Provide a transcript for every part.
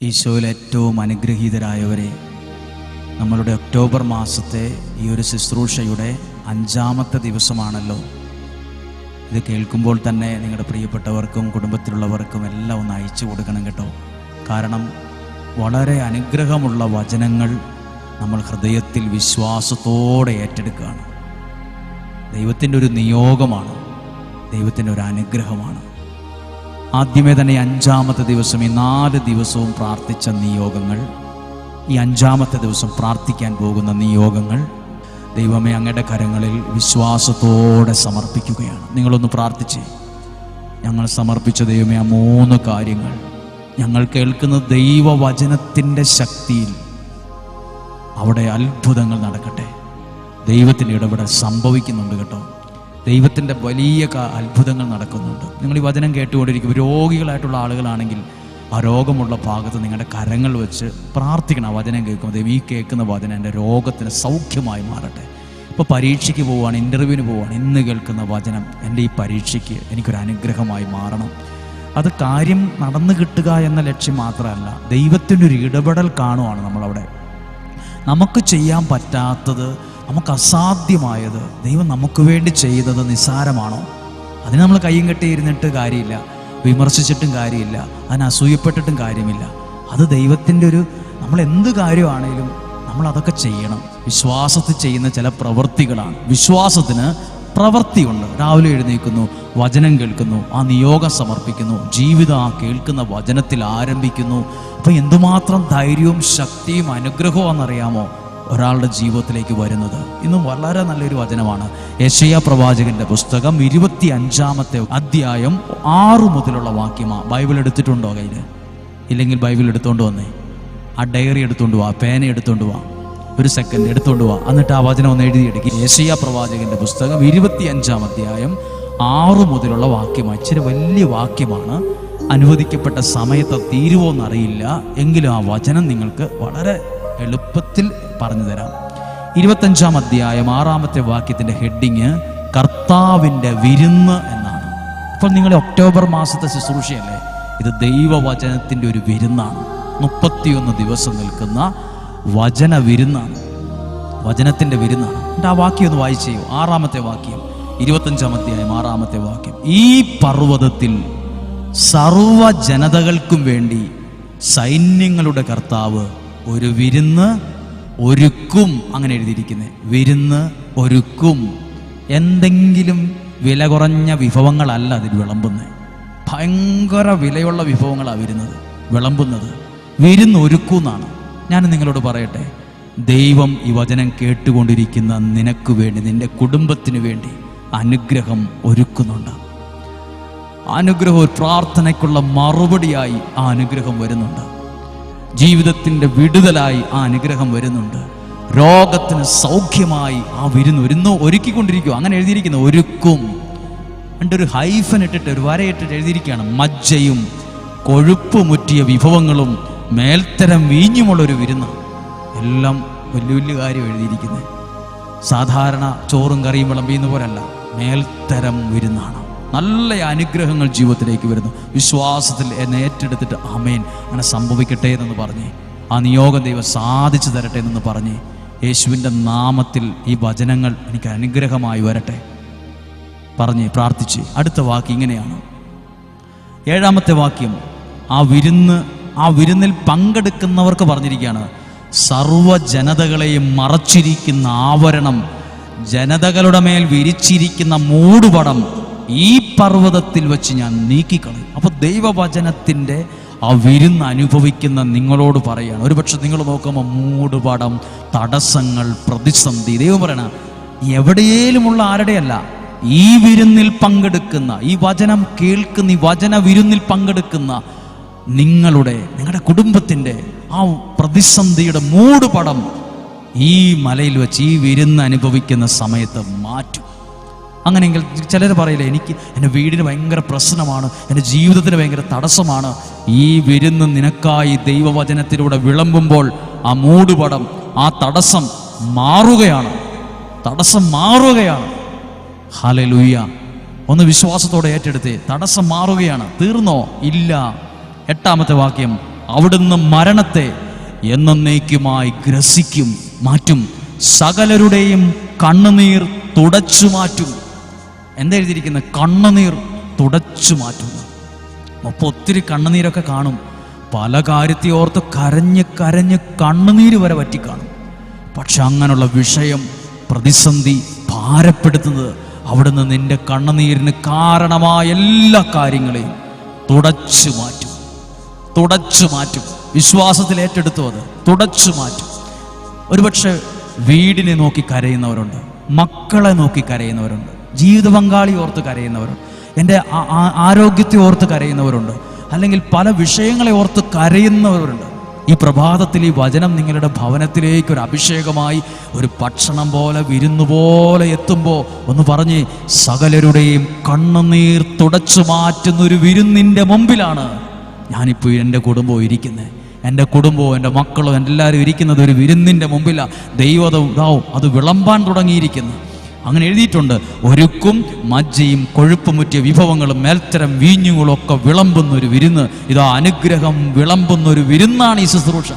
ഈശോയിൽ ഏറ്റവും അനുഗ്രഹീതരായവരെ, നമ്മളുടെ ഒക്ടോബർ മാസത്തെ ഈ ഒരു ശുശ്രൂഷയുടെ 5-ാമത്തെ ദിവസമാണല്ലോ. ഇത് കേൾക്കുമ്പോൾ തന്നെ നിങ്ങളുടെ പ്രിയപ്പെട്ടവർക്കും കുടുംബത്തിലുള്ളവർക്കും എല്ലാം ഒന്ന് അയച്ചു കൊടുക്കണം കേട്ടോ. കാരണം വളരെ അനുഗ്രഹമുള്ള വചനങ്ങൾ നമ്മൾ ഹൃദയത്തിൽ വിശ്വാസത്തോടെ ഏറ്റെടുക്കുകയാണ്. ദൈവത്തിൻ്റെ ഒരു നിയോഗമാണ്, ദൈവത്തിൻ്റെ ഒരു അനുഗ്രഹമാണ്. ആദ്യമേ തന്നെ 5-ാമത്തെ ദിവസം, ഈ 4 ദിവസവും പ്രാർത്ഥിച്ച നിയോഗങ്ങൾ, ഈ 5-ാമത്തെ ദിവസം പ്രാർത്ഥിക്കാൻ പോകുന്ന നിയോഗങ്ങൾ ദൈവമേ അങ്ങയുടെ കരങ്ങളിൽ വിശ്വാസത്തോടെ സമർപ്പിക്കുകയാണ്. നിങ്ങളൊന്ന് പ്രാർത്ഥിച്ചേ. ഞങ്ങൾ സമർപ്പിച്ച ദൈവമേ ആ 3 കാര്യങ്ങൾ ഞങ്ങൾ കേൾക്കുന്ന ദൈവവചനത്തിൻ്റെ ശക്തിയിൽ അവിടെ അത്ഭുതങ്ങൾ നടക്കട്ടെ. ദൈവത്തിൻ്റെ ഇടപെടൽ സംഭവിക്കുന്നുണ്ട് കേട്ടോ. ദൈവത്തിൻ്റെ വലിയ അത്ഭുതങ്ങൾ നടക്കുന്നുണ്ട്. നിങ്ങൾ ഈ വചനം കേട്ടുകൊണ്ടിരിക്കും. രോഗികളായിട്ടുള്ള ആളുകളാണെങ്കിൽ ആ രോഗമുള്ള ഭാഗത്ത് നിങ്ങളുടെ കരങ്ങൾ വെച്ച് പ്രാർത്ഥിക്കണം. ആ വചനം കേൾക്കുമ്പോൾ ദൈവം ഈ കേൾക്കുന്ന വചനം എൻ്റെ രോഗത്തിന് സൗഖ്യമായി മാറട്ടെ. ഇപ്പോൾ പരീക്ഷയ്ക്ക് പോവുകയാണ്, ഇൻ്റർവ്യൂവിന് പോവുകയാണ്, ഇന്ന് കേൾക്കുന്ന വചനം എൻ്റെ ഈ പരീക്ഷയ്ക്ക് എനിക്കൊരു അനുഗ്രഹമായി മാറണം. അത് കാര്യം നടന്നു കിട്ടുക എന്ന ലക്ഷ്യം മാത്രമല്ല, ദൈവത്തിൻ്റെ ഒരു ഇടപെടൽ കാണുവാണ് നമ്മളവിടെ. നമുക്ക് ചെയ്യാൻ പറ്റാത്തത്, നമുക്ക് അസാധ്യമായത് ദൈവം നമുക്ക് വേണ്ടി ചെയ്തത് നിസ്സാരമാണോ? അതിന് നമ്മൾ കയ്യും കെട്ടിയിരുന്നിട്ട് കാര്യമില്ല, വിമർശിച്ചിട്ടും കാര്യമില്ല, അതിന് അസൂയപ്പെട്ടിട്ടും കാര്യമില്ല. അത് ദൈവത്തിൻ്റെ ഒരു, നമ്മൾ എന്ത് കാര്യമാണേലും നമ്മൾ അതൊക്കെ ചെയ്യണം. വിശ്വാസത്തിൽ ചെയ്യുന്ന ചില പ്രവൃത്തികളാണ്. വിശ്വാസത്തിന് പ്രവൃത്തിയുണ്ട്. രാവിലെ എഴുന്നേൽക്കുന്നു, വചനം കേൾക്കുന്നു, ആ നിയോഗം സമർപ്പിക്കുന്നു, ജീവിതം ആ കേൾക്കുന്ന വചനത്തിൽ ആരംഭിക്കുന്നു. അപ്പം എന്തുമാത്രം ധൈര്യവും ശക്തിയും അനുഗ്രഹമാണെന്നറിയാമോ ഒരാളുടെ ജീവിതത്തിലേക്ക് വരുന്നത്. ഇന്നും വളരെ നല്ലൊരു വചനമാണ്. യെശയ്യാ പ്രവാചകന്റെ പുസ്തകം 25-ാമത്തെ അധ്യായം 6 മുതലുള്ള വാക്യമാണ്. ബൈബിൾ എടുത്തിട്ടുണ്ടോ കയ്യിൽ? ഇല്ലെങ്കിൽ ബൈബിൾ എടുത്തുകൊണ്ട് വന്നേ. ആ ഡയറി എടുത്തുകൊണ്ട് വാ, പേന എടുത്തുകൊണ്ട് വാ, ഒരു സെക്കൻഡ് എടുത്തുകൊണ്ട് വാ, എന്നിട്ട് ആ വചനം ഒന്ന് എഴുതിയെടുക്കുക. യെശയ്യാ പ്രവാചകന്റെ പുസ്തകം 25-ാം അധ്യായം 6 മുതലുള്ള വാക്യമാണ്. ഇച്ചിരി വലിയ വാക്യമാണ്. അനുവദിക്കപ്പെട്ട സമയത്ത് തീരുവോന്നറിയില്ല, എങ്കിലും ആ വചനം നിങ്ങൾക്ക് വളരെ എളുപ്പത്തിൽ പറഞ്ഞു തരാം. 25-ാം അധ്യായം 6-ാമത്തെ വാക്യത്തിന്റെ ഹെഡിങ് കർത്താവിൻ്റെ വിരുന്ന് എന്നാണ്. അപ്പോൾ നിങ്ങൾ ഒക്ടോബർ മാസത്തെ ശുശ്രൂഷയല്ലേ, ഇത് ദൈവവചനത്തിൻ്റെ ഒരു വിരുന്നാണ്. 31 ദിവസം നിൽക്കുന്ന വചന വിരുന്നാണ്, വചനത്തിൻ്റെ വിരുന്നാണ്. എന്നിട്ട് ആ വാക്യം ഒന്ന് വായിച്ചു. 6-ാമത്തെ വാക്യം, 25-ാം അധ്യായം 6-ാമത്തെ വാക്യം. ഈ പർവ്വതത്തിൽ സർവ ജനതകൾക്കും വേണ്ടി സൈന്യങ്ങളുടെ കർത്താവ് ഒരു വിരുന്ന് ഒരുക്കും. അങ്ങനെ എഴുതിയിരിക്കുന്നത്, വിരുന്ന് ഒരുക്കും. എന്തെങ്കിലും വില കുറഞ്ഞ വിഭവങ്ങളല്ല അതിൽ വിളമ്പുന്നത്. ഭയങ്കര വിലയുള്ള വിഭവങ്ങളാണ് വിളമ്പുന്നത്. വിരുന്ന് ഒരുക്കുന്നാണ്. ഞാൻ നിങ്ങളോട് പറയട്ടെ, ദൈവം ഈ വചനം കേട്ടുകൊണ്ടിരിക്കുന്ന നിനക്ക് വേണ്ടി, നിന്റെ കുടുംബത്തിന് വേണ്ടി അനുഗ്രഹം ഒരുക്കുന്നുണ്ട്. അനുഗ്രഹം, ഒരു പ്രാർത്ഥനയ്ക്കുള്ള മറുപടിയായി ആ അനുഗ്രഹം വരുന്നുണ്ട്. ജീവിതത്തിൻ്റെ വിടുതലായി ആ അനുഗ്രഹം വരുന്നുണ്ട്. രോഗത്തിന് സൗഖ്യമായി ആ വിരുന്ന് ഒരുക്കിക്കൊണ്ടിരിക്കുക. അങ്ങനെ എഴുതിയിരിക്കുന്നു, ഒരുക്കും. എന്നിട്ട് ഒരു ഹൈഫൻ ഇട്ടിട്ട്, ഒരു വരയിട്ടിട്ട് എഴുതിയിരിക്കുകയാണ്, മജ്ജയും കൊഴുപ്പ് മുറ്റിയ വിഭവങ്ങളും മേൽത്തരം വീഞ്ഞുമുള്ളൊരു വിരുന്ന്. എല്ലാം വലിയ വലിയ കാര്യം എഴുതിയിരിക്കുന്നത്. സാധാരണ ചോറും കറിയും വിളമ്പിയെന്ന് പോലല്ല, മേൽത്തരം വിരുന്നാണ്. നല്ല അനുഗ്രഹങ്ങൾ ജീവിതത്തിലേക്ക് വരുന്നു. വിശ്വാസത്തിൽ എന്നെ ഏറ്റെടുത്തിട്ട് ആമേൻ, അങ്ങനെ സംഭവിക്കട്ടെ എന്ന് പറഞ്ഞേ, ആ നിയോഗം ദൈവം സാധിച്ചു തരട്ടെ എന്ന് പറഞ്ഞേ, യേശുവിൻ്റെ നാമത്തിൽ ഈ വചനങ്ങൾ എനിക്ക് അനുഗ്രഹമായി വരട്ടെ പറഞ്ഞ് പ്രാർത്ഥിച്ച്. അടുത്ത വാക്യം ഇങ്ങനെയാണ്, 7-ാമത്തെ വാക്യം. ആ വിരുന്നിൽ പങ്കെടുക്കുന്നവർക്ക് പറഞ്ഞിരിക്കുകയാണ്, സർവ ജനതകളെയും മറച്ചിരിക്കുന്ന ആവരണം, ജനതകളുടെ മേൽ വിരിച്ചിരിക്കുന്ന മൂടുപടം ഈ പർവ്വതത്തിൽ വെച്ച് ഞാൻ നീക്കിക്കളയും. അപ്പോൾ ദൈവവചനത്തിൻ്റെ ആ വിരുന്ന് അനുഭവിക്കുന്ന നിങ്ങളോട് പറയാണ്. ഒരുപക്ഷെ നിങ്ങൾ നോക്കുമ്പോൾ മൂടുപടം, തടസ്സങ്ങൾ, പ്രതിസന്ധി, ദൈവം പറയണ എവിടെയേലുമുള്ള ആരുടെയല്ല, ഈ വിരുന്നിൽ പങ്കെടുക്കുന്ന, ഈ വചനം കേൾക്കുന്ന, ഈ വചന വിരുന്നിൽ പങ്കെടുക്കുന്ന നിങ്ങളുടെ കുടുംബത്തിൻ്റെ ആ പ്രതിസന്ധിയുടെ മൂടുപടം ഈ മലയിൽ വെച്ച്, ഈ വിരുന്ന് അനുഭവിക്കുന്ന സമയത്ത് മാറ്റും. അങ്ങനെയെങ്കിൽ ചിലർ പറയില്ല, എനിക്ക് എൻ്റെ വീടിന് ഭയങ്കര പ്രശ്നമാണ്, എൻ്റെ ജീവിതത്തിന് ഭയങ്കര തടസ്സമാണ്. ഈ വിരുന്ന് നിനക്കായി ദൈവവചനത്തിലൂടെ വിളമ്പുമ്പോൾ ആ മൂടുപടം, ആ തടസ്സം മാറുകയാണ്. ഹല്ലേലൂയ. ഒന്ന് വിശ്വാസത്തോടെ ഏറ്റെടുത്തേ. തടസ്സം മാറുകയാണ്. തീർന്നോ? ഇല്ല. 8-ാമത്തെ വാക്യം, അവിടുന്ന് മരണത്തെ എന്നേക്കുമായി ഗ്രസിക്കും മാറ്റും. സകലരുടെയും കണ്ണുനീർ തുടച്ചു മാറ്റും. എന്താ എഴുതിയിരിക്കുന്നത്? കണ്ണുനീർ തുടച്ചു മാറ്റുന്നു. അപ്പോൾ ഒത്തിരി കണ്ണുനീരൊക്കെ കാണും. പല കാര്യത്തെ ഓർത്ത് കരഞ്ഞ് കരഞ്ഞ് കണ്ണുനീര് വരെ വറ്റിക്കാണും. പക്ഷെ അങ്ങനെയുള്ള വിഷയം, പ്രതിസന്ധി, ഭാരപ്പെടുത്തുന്നത് അവിടുന്ന് നിന്റെ കണ്ണുനീരിന് കാരണമായ എല്ലാ കാര്യങ്ങളെയും തുടച്ചു മാറ്റും. തുടച്ചു മാറ്റും. വിശ്വാസത്തിൽ ഏറ്റെടുത്തു. അത് തുടച്ചു മാറ്റും. ഒരുപക്ഷെ വീടിനെ നോക്കി കരയുന്നവരുണ്ട്, മക്കളെ നോക്കി കരയുന്നവരുണ്ട്, ജീവിത പങ്കാളി ഓർത്ത് കരയുന്നവരുണ്ട്, എൻ്റെ ആരോഗ്യത്തെ ഓർത്ത് കരയുന്നവരുണ്ട്, അല്ലെങ്കിൽ പല വിഷയങ്ങളെ ഓർത്ത് കരയുന്നവരുണ്ട്. ഈ പ്രഭാതത്തിൽ ഈ വചനം നിങ്ങളുടെ ഭവനത്തിലേക്ക് ഒരു അഭിഷേകമായി, ഒരു ഭക്ഷണം പോലെ, വിരുന്നുപോലെ എത്തുമ്പോൾ ഒന്ന് പറഞ്ഞ്, സകലരുടെയും കണ്ണുനീർ തുടച്ചു മാറ്റുന്നൊരു വിരുന്നിൻ്റെ മുമ്പിലാണ് ഞാനിപ്പോൾ എൻ്റെ കുടുംബം ഇരിക്കുന്നത്. എൻ്റെ കുടുംബവും എൻ്റെ മക്കളും എല്ലാവരും ഇരിക്കുന്നത് ഒരു വിരുന്നിൻ്റെ മുമ്പിലാണ്. ദൈവവും അത് വിളമ്പാൻ തുടങ്ങിയിരിക്കുന്നു. അങ്ങനെ എഴുതിയിട്ടുണ്ട്, ഒരുക്കും മജ്ജയും കൊഴുപ്പുമുറ്റിയ വിഭവങ്ങളും മേൽത്തരം വീഞ്ഞുകളും ഒക്കെ വിളമ്പുന്നൊരു വിരുന്ന്. ഇതാ അനുഗ്രഹം വിളമ്പുന്നൊരു വിരുന്നാണ് ഈ ശുശ്രൂഷ.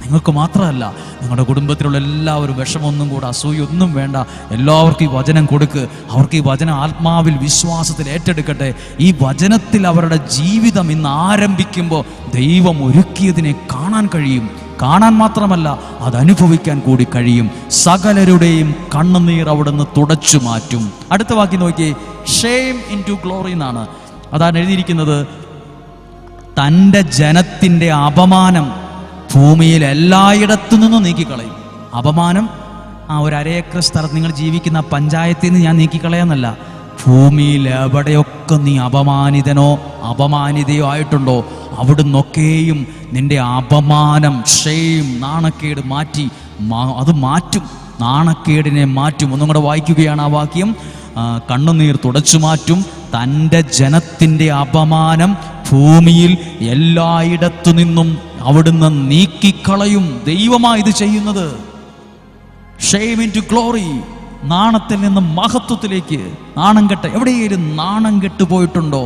നിങ്ങൾക്ക് മാത്രമല്ല, നിങ്ങളുടെ കുടുംബത്തിലുള്ള എല്ലാവരും വിഷമൊന്നും കൂടെ, അസൂയൊന്നും വേണ്ട. എല്ലാവർക്കും ഈ വചനം കൊടുക്ക്. അവർക്ക് ഈ വചനം ആത്മാവിൽ വിശ്വാസത്തിൽ ഏറ്റെടുക്കട്ടെ. ഈ വചനത്തിൽ അവരുടെ ജീവിതം ഇന്ന് ആരംഭിക്കുമ്പോൾ ദൈവം ഒരുക്കിയതിനെ കാണാൻ കഴിയും. കാണാൻ മാത്രമല്ല, അതനുഭവിക്കാൻ കൂടി കഴിയും. സകലരുടെയും കണ്ണുനീർ അവിടുന്ന് തുടച്ചു മാറ്റും. അടുത്ത വാക്യം നോക്കിയേ, ഷെയിം ഇൻ ടു ഗ്ലോറി എന്നാണ്. അതാണ് എഴുതിയിരിക്കുന്നത്, തൻ്റെ ജനത്തിൻ്റെ അപമാനം ഭൂമിയിൽ എല്ലായിടത്തു നിന്നും നീക്കിക്കളയും. അപമാനം ഒരു അരേക്കർ സ്ഥലത്ത് നിങ്ങൾ ജീവിക്കുന്ന പഞ്ചായത്തിൽ നിന്ന് ഞാൻ നീക്കിക്കളയാന്നല്ല, ഭൂമിയിൽ എവിടെയൊക്കെ നീ അപമാനിതനോ അപമാനിതയോ ആയിട്ടുണ്ടോ അവിടുന്നൊക്കെയും നിന്റെ അപമാനം, ഷെയിം, നാണക്കേട് മാറ്റി അത് മാറ്റും. നാണക്കേടിനെ മാറ്റും. ഒന്നും കൂടെ വായിക്കുകയാണ് ആ വാക്യം. കണ്ണുനീർ തുടച്ചു മാറ്റും. തൻ്റെ ജനത്തിൻ്റെ അപമാനം ഭൂമിയിൽ എല്ലായിടത്തു നിന്നും അവിടുന്ന് നീക്കിക്കളയും. ദൈവമായി ഇത് ചെയ്യുന്നത്. ഷെയിം ഇൻ ടു ഗ്ലോറി, നാണത്തിൽ നിന്നും മഹത്വത്തിലേക്ക്. നാണം കെട്ട് എവിടെയെങ്കിലും നാണം കെട്ട് പോയിട്ടുണ്ടോ?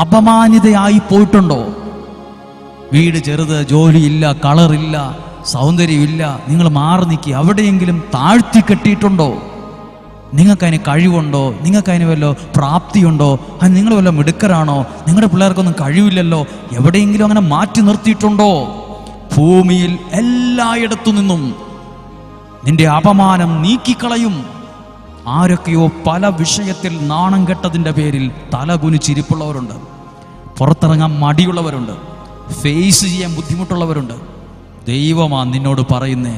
അപമാനിതയായി പോയിട്ടുണ്ടോ? വീട് ചെറുത്, ജോലിയില്ല, കളറില്ല, സൗന്ദര്യമില്ല, നിങ്ങൾ മാറി നിൽക്കി എവിടെയെങ്കിലും താഴ്ത്തി കെട്ടിയിട്ടുണ്ടോ? നിങ്ങൾക്കതിന് കഴിവുണ്ടോ? നിങ്ങൾക്കതിന് വല്ല പ്രാപ്തിയുണ്ടോ? അത് നിങ്ങൾ വല്ല മിടുക്കരാണോ? നിങ്ങളുടെ പിള്ളേർക്കൊന്നും കഴിവില്ലല്ലോ. എവിടെയെങ്കിലും അങ്ങനെ മാറ്റി നിർത്തിയിട്ടുണ്ടോ? ഭൂമിയിൽ എല്ലായിടത്തു നിന്നും നിന്റെ അപമാനം നീക്കിക്കളയും. ആരൊക്കെയോ പല വിഷയത്തിൽ നാണം കെട്ടതിൻ്റെ പേരിൽ തലകുനിച്ചിരിപ്പുള്ളവരുണ്ട്, പുറത്തിറങ്ങാൻ മടിയുള്ളവരുണ്ട്, ഫേസ് ചെയ്യാൻ ബുദ്ധിമുട്ടുള്ളവരുണ്ട്. ദൈവമാ നിന്നോട് പറയുന്നേ,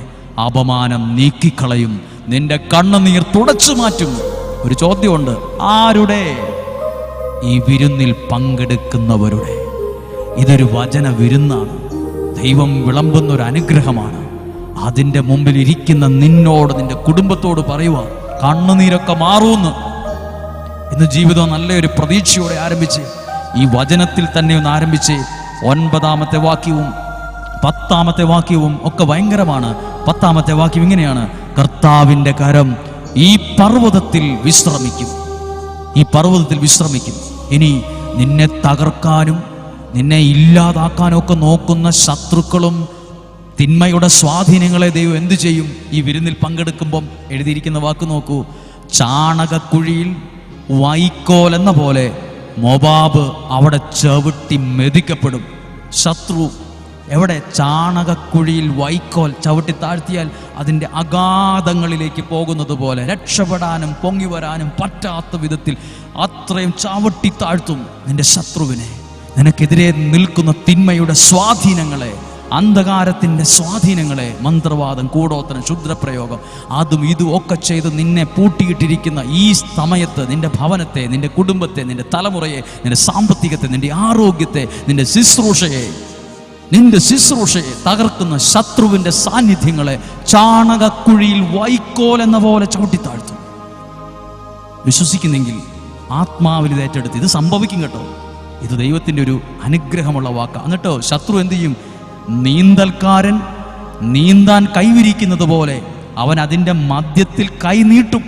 അപമാനം നീക്കിക്കളയും, നിന്റെ കണ്ണുനീർ തുടച്ചു മാറ്റും. ഒരു ചോദ്യമുണ്ട്, ആരുടെ? ഈ വിരുന്നിൽ പങ്കെടുക്കുന്നവരുടെ. ഇതൊരു വചന വിരുന്നാണ്. ദൈവം വിളമ്പുന്ന ഒരു അനുഗ്രഹമാണ്. അതിൻ്റെ മുമ്പിൽ ഇരിക്കുന്ന നിന്നോട്, നിന്റെ കുടുംബത്തോട് പറയുക, കണ്ണുനീരൊക്കെ മാറുമെന്ന്. ഇന്ന് ജീവിതം നല്ലൊരു പ്രതീക്ഷയോടെ ആരംഭിച്ച് ഈ വചനത്തിൽ തന്നെ ഒന്ന് ആരംഭിച്ച് 9-ാമത്തെ വാക്യവും 10-ാമത്തെ വാക്യവും ഒക്കെ ഭയങ്കരമാണ്. 10-ാമത്തെ വാക്യം ഇങ്ങനെയാണ്, കർത്താവിൻ്റെ കരം ഈ പർവ്വതത്തിൽ വിശ്രമിക്കും. ഈ പർവ്വതത്തിൽ വിശ്രമിക്കും. ഇനി നിന്നെ തകർക്കാനും നിന്നെ ഇല്ലാതാക്കാനും ഒക്കെ നോക്കുന്ന ശത്രുക്കളും തിന്മയുടെ സ്വാധീനങ്ങളെ ദൈവം എന്തു ചെയ്യും? ഈ വിരുന്നിൽ പങ്കെടുക്കുമ്പം എഴുതിയിരിക്കുന്ന വാക്ക് നോക്കൂ, ചാണകക്കുഴിയിൽ വൈക്കോൽ എന്ന പോലെ മോവാബ് അവിടെ ചവിട്ടി മെതിക്കപ്പെടും. ശത്രു എവിടെ? ചാണകക്കുഴിയിൽ വൈക്കോൽ ചവിട്ടി താഴ്ത്തിയാൽ അതിൻ്റെ അഗാധങ്ങളിലേക്ക് പോകുന്നത് പോലെ രക്ഷപ്പെടാനും പൊങ്ങി വരാനും പറ്റാത്ത വിധത്തിൽ അത്രയും ചവിട്ടി താഴ്ത്തും നിന്റെ ശത്രുവിനെ. നിനക്കെതിരെ നിൽക്കുന്ന തിന്മയുടെ സ്വാധീനങ്ങളെ, അന്ധകാരത്തിൻ്റെ സ്വാധീനങ്ങളെ, മന്ത്രവാദം, കൂടോത്രം, ക്ഷുദ്രപ്രയോഗം, അതും ഇതും ഒക്കെ ചെയ്ത് നിന്നെ പൂട്ടിയിട്ടിരിക്കുന്ന ഈ സമയത്ത് നിന്റെ ഭവനത്തെ, നിന്റെ കുടുംബത്തെ, നിന്റെ തലമുറയെ, നിന്റെ സാമ്പത്തികത്തെ, നിന്റെ ആരോഗ്യത്തെ, നിന്റെ ശുശ്രൂഷയെ തകർക്കുന്ന ശത്രുവിൻ്റെ സാന്നിധ്യങ്ങളെ ചാണകക്കുഴിയിൽ വൈക്കോൽ എന്ന പോലെ ചവിട്ടിത്താഴ്ത്തും. വിശ്വസിക്കുന്നെങ്കിൽ ആത്മാവിൽ ഇത് ഏറ്റെടുത്ത് ഇത് സംഭവിക്കും കേട്ടോ. ഇത് ദൈവത്തിൻ്റെ ഒരു അനുഗ്രഹമുള്ള വാക്കാണ്. എന്നിട്ടോ ശത്രു എന്ത് ചെയ്യും? നീന്തൽക്കാരൻ നീന്താൻ കൈവിരിക്കുന്നത് പോലെ അവൻ അതിൻ്റെ മധ്യത്തിൽ കൈ നീട്ടും.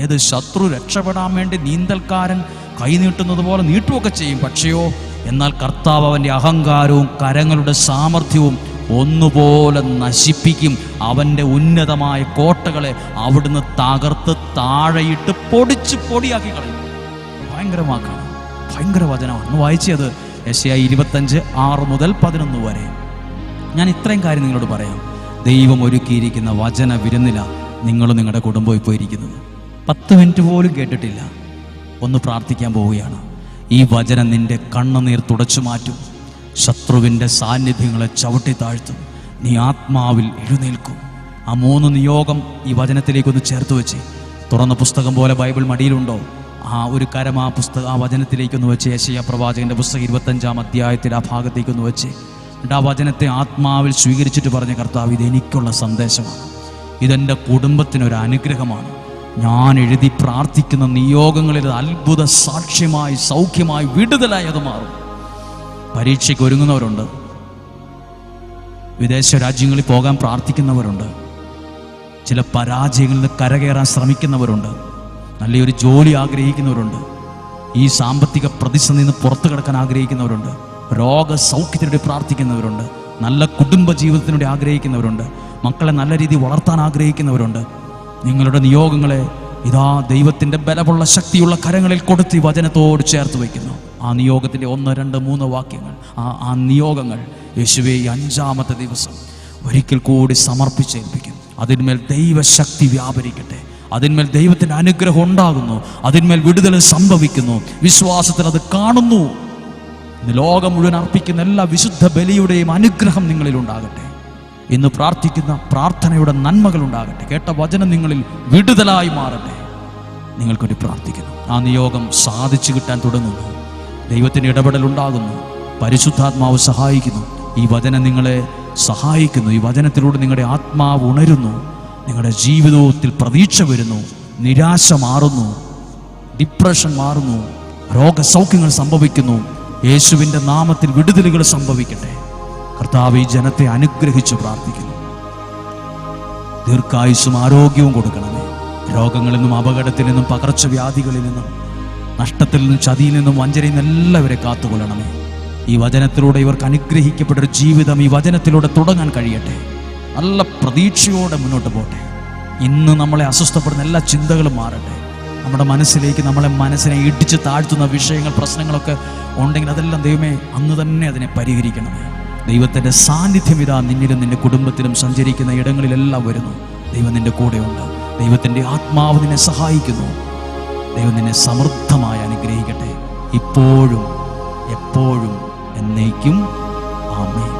ഏത്? ശത്രു രക്ഷപ്പെടാൻ വേണ്ടി നീന്തൽക്കാരൻ കൈ നീട്ടുന്നത് പോലെ നീട്ടുമൊക്കെ ചെയ്യും. പക്ഷെയോ എന്നാൽ കർത്താവ് അവൻ്റെ അഹങ്കാരവും കരങ്ങളുടെ സാമർഥ്യവും ഒന്നുപോലെ നശിപ്പിക്കും. അവൻ്റെ ഉന്നതമായ കോട്ടകളെ അവിടുന്ന് തകർത്ത് താഴെയിട്ട് പൊടിച്ച് പൊടിയാക്കി കളയും. ഭയങ്കര വാക്കാണ്, ഭയങ്കര വചനമാണ്. ഒന്ന് വായിച്ചത് യെശയ്യാ 25:6 മുതൽ 11 വരെ. ഞാൻ ഇത്രയും കാര്യം നിങ്ങളോട് പറയാം. ദൈവം ഒരുക്കിയിരിക്കുന്ന വചന വിരുന്നില നിങ്ങളും നിങ്ങളുടെ കുടുംബവും ഇപ്പോൾ ഇരിക്കുന്നത്. 10 മിനിറ്റ് പോലും കേട്ടിട്ടില്ല, ഒന്ന് പ്രാർത്ഥിക്കാൻ പോവുകയാണ്. ഈ വചനം നിന്റെ കണ്ണുനീർ തുടച്ചു മാറ്റും. ശത്രുവിൻ്റെ സാന്നിധ്യങ്ങളെ ചവിട്ടി താഴ്ത്തും. നീ ആത്മാവിൽ എഴുന്നേൽക്കും. ആ 3 നിയോഗം ഈ വചനത്തിലേക്കൊന്ന് ചേർത്ത് വെച്ച്, തുറന്ന പുസ്തകം പോലെ ബൈബിൾ മടിയിലുണ്ടോ? ആ ഒരു കരം ആ വചനത്തിലേക്കൊന്ന് വെച്ച്, യെശയ്യാ പ്രവാചകൻ്റെ പുസ്തകം 25-ാം അധ്യായത്തിൽ ആ ഭാഗത്തേക്കൊന്ന് വെച്ച്, എന്നിട്ട് ആ വചനത്തെ ആത്മാവിൽ സ്വീകരിച്ചിട്ട് പറഞ്ഞ, കർത്താവ്, ഇതെനിക്കുള്ള സന്ദേശമാണ്, ഇതെൻ്റെ കുടുംബത്തിനൊരു അനുഗ്രഹമാണ്. ഞാൻ എഴുതി പ്രാർത്ഥിക്കുന്ന നിയോഗങ്ങളിൽ അത്ഭുത സാക്ഷ്യമായി, സൗഖ്യമായി, വിടുതലായി അത് മാറും. പരീക്ഷയ്ക്ക് ഒരുങ്ങുന്നവരുണ്ട്, വിദേശ രാജ്യങ്ങളിൽ പോകാൻ പ്രാർത്ഥിക്കുന്നവരുണ്ട്, ചില പരാജയങ്ങളിൽ നിന്ന് കരകയറാൻ ശ്രമിക്കുന്നവരുണ്ട്, നല്ലൊരു ജോലി ആഗ്രഹിക്കുന്നവരുണ്ട്, ഈ സാമ്പത്തിക പ്രതിസന്ധിയിൽ നിന്ന് പുറത്തു കിടക്കാൻ ആഗ്രഹിക്കുന്നവരുണ്ട്, രോഗസൗഖ്യത്തിനുവേണ്ടി പ്രാർത്ഥിക്കുന്നവരുണ്ട്, നല്ല കുടുംബ ജീവിതത്തിനുവേണ്ടി ആഗ്രഹിക്കുന്നവരുണ്ട്, മക്കളെ നല്ല രീതിയിൽ വളർത്താൻ ആഗ്രഹിക്കുന്നവരുണ്ട്. നിങ്ങളുടെ നിയോഗങ്ങളെ ഇതാ ദൈവത്തിൻ്റെ ബലമുള്ള ശക്തിയുള്ള കരങ്ങളിൽ കൊടുത്ത് ഈ വചനത്തോട് ചേർത്ത് വയ്ക്കുന്നു. ആ നിയോഗത്തിൻ്റെ 1, 2, 3 വാക്യങ്ങൾ, ആ നിയോഗങ്ങൾ യേശുവേ ഈ 5-ാമത്തെ ദിവസം ഒരിക്കൽ കൂടി സമർപ്പിച്ചേൽപ്പിക്കും. അതിന്മേൽ ദൈവശക്തി വ്യാപരിക്കട്ടെ, അതിന്മേൽ ദൈവത്തിൻ്റെ അനുഗ്രഹം ഉണ്ടാകുന്നു, അതിന്മേൽ വിടുതൽ സംഭവിക്കുന്നു. വിശ്വാസത്തിൽ അത് കാണുന്നു. ലോകം മുഴുവൻ അർപ്പിക്കുന്ന എല്ലാ വിശുദ്ധ ബലിയുടെയും അനുഗ്രഹം നിങ്ങളിൽ ഉണ്ടാകട്ടെ. ഇന്ന് പ്രാർത്ഥിക്കുന്ന പ്രാർത്ഥനയുടെ നന്മകൾ ഉണ്ടാകട്ടെ. കേട്ട വചനം നിങ്ങളിൽ വിടുതലായി മാറട്ടെ. നിങ്ങൾക്കൊരു പ്രാർത്ഥിക്കുന്നു. ആ നിയോഗം സാധിച്ചു കിട്ടാൻ തുടങ്ങുന്നു. ദൈവത്തിൻ്റെ ഇടപെടൽ ഉണ്ടാകുന്നു. പരിശുദ്ധാത്മാവ് സഹായിക്കുന്നു. ഈ വചനം നിങ്ങളെ സഹായിക്കുന്നു. ഈ വചനത്തിലൂടെ നിങ്ങളുടെ ആത്മാവ് ഉണരുന്നു. നിങ്ങളുടെ ജീവിതത്തിൽ പ്രതീക്ഷ വരുന്നു. നിരാശ മാറുന്നു. ഡിപ്രഷൻ മാറുന്നു. രോഗസൗഖ്യങ്ങൾ സംഭവിക്കുന്നു. യേശുവിൻ്റെ നാമത്തിൽ വിടുതലുകൾ സംഭവിക്കട്ടെ. കർത്താവ് ഈ ജനത്തെ അനുഗ്രഹിച്ച് പ്രാർത്ഥിക്കുന്നു. ദീർഘായുസ്സും ആരോഗ്യവും കൊടുക്കണമേ. രോഗങ്ങളിൽ നിന്നും അപകടത്തിൽ നിന്നും പകർച്ചവ്യാധികളിൽ നിന്നും നഷ്ടത്തിൽ നിന്നും ചതിയിൽ നിന്നും വഞ്ചനയിൽ നിന്നും എല്ലാവരെ കാത്തുകൊള്ളണമേ. ഈ വചനത്തിലൂടെ ഇവർക്ക് അനുഗ്രഹിക്കപ്പെട്ടൊരു ജീവിതം ഈ വചനത്തിലൂടെ തുടങ്ങാൻ കഴിയട്ടെ. നല്ല പ്രതീക്ഷയോടെ മുന്നോട്ട് പോട്ടെ. ഇന്ന് നമ്മളെ അസ്വസ്ഥപ്പെടുന്ന എല്ലാ ചിന്തകളും മാറട്ടെ. നമ്മുടെ മനസ്സിലേക്ക് മനസ്സിനെ ഇടിച്ച് താഴ്ത്തുന്ന വിഷയങ്ങൾ, പ്രശ്നങ്ങളൊക്കെ ഉണ്ടെങ്കിൽ അതെല്ലാം ദൈവമേ അന്ന് തന്നെ അതിനെ പരിഹരിക്കണമേ. ദൈവത്തിൻ്റെ സാന്നിധ്യം ഇതാ നിന്നിലും നിന്റെ കുടുംബത്തിലും സഞ്ചരിക്കുന്ന ഇടങ്ങളിലെല്ലാം വരുന്നു. ദൈവം നിന്റെ കൂടെയുണ്ട്. ദൈവത്തിൻ്റെ ആത്മാവ് നിന്നെ സഹായിക്കുന്നു. ദൈവം നിന്നെ സമൃദ്ധമായി അനുഗ്രഹിക്കട്ടെ, ഇപ്പോഴും എപ്പോഴും എന്നേക്കും. ആമേൻ.